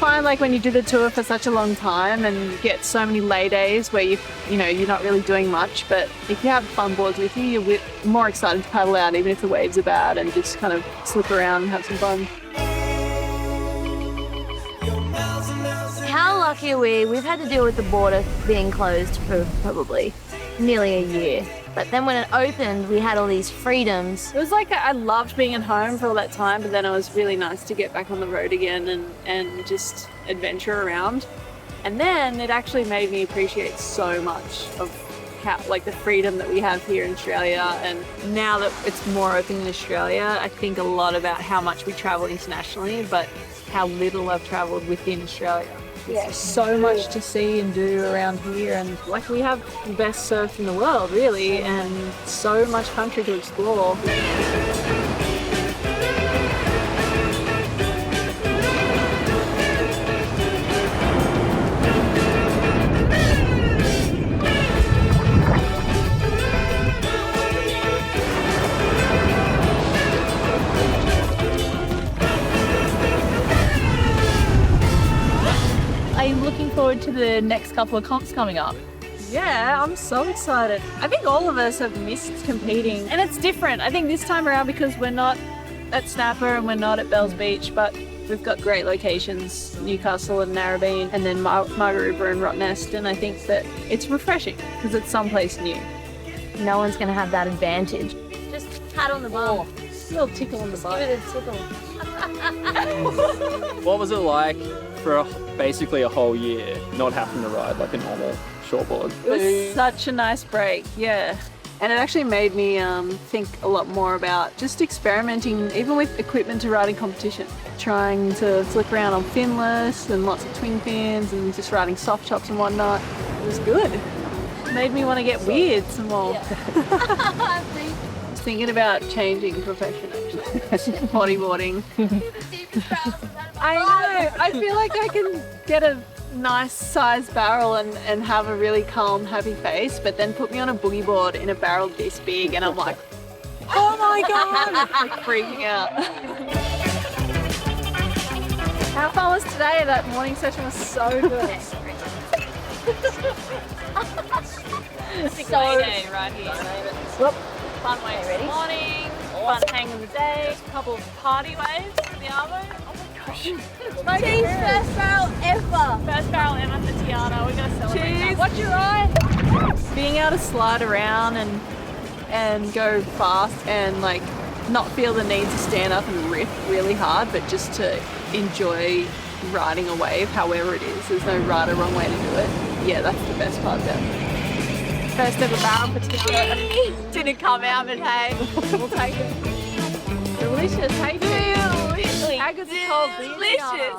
find like when you do the tour for such a long time and you get so many lay days where you're not really doing much, but if you have fun boards with you, you're more excited to paddle out even if the waves are bad and just kind of slip around and have some fun. How lucky are we? We've had to deal with the border being closed for probably nearly a year. But then when it opened, we had all these freedoms. It was like I loved being at home for all that time, but then it was really nice to get back on the road again and just adventure around. And then it actually made me appreciate so much of how, like, the freedom that we have here in Australia. And now that it's more open in Australia, I think a lot about how much we travel internationally, but how little I've travelled within Australia. There's so much to see and do around here, and like we have the best surf in the world really, and so much country to explore. Are you looking forward to the next couple of comps coming up? Yeah, I'm so excited. I think all of us have missed competing, and it's different. I think this time around because we're not at Snapper and we're not at Bells Beach, but we've got great locations, Newcastle and Narrabeen, and then Maruba and Rottnest, and I think that it's refreshing because it's someplace new. No one's going to have that advantage. Just pat on the bum. Just a little tickle on the butt. Give it a tickle. What was it like for basically a whole year not having to ride like a normal shortboard? It was such a nice break, yeah. And it actually made me think a lot more about just experimenting, even with equipment to riding competition. Trying to flick around on finless and lots of twin fins and just riding soft chops and whatnot. It was good. It made me want to get weird some more. I was thinking about changing profession actually, bodyboarding. I know, I feel like I can get a nice sized barrel and have a really calm, happy face, but then put me on a boogie board in a barrel this big and I'm like, oh my God, like freaking out. How fun was today? That morning session was so good. So day right here. Whoop. Fun waves this morning, fun hang of the day, a couple of party waves at the Arvo. Oh my gosh. Team's first barrel ever. First barrel ever for Tiana. We're going to celebrate Cheers. that. Watch your eye. Being able to slide around and go fast and like not feel the need to stand up and rip really hard, but just to enjoy riding a wave however it is. There's no right or wrong way to do it. Yeah, that's the best part about it. First ever barrel for Tiana. Didn't come out, but hey, we'll take it. Delicious, hey, delicious. How good's it called? Delicious.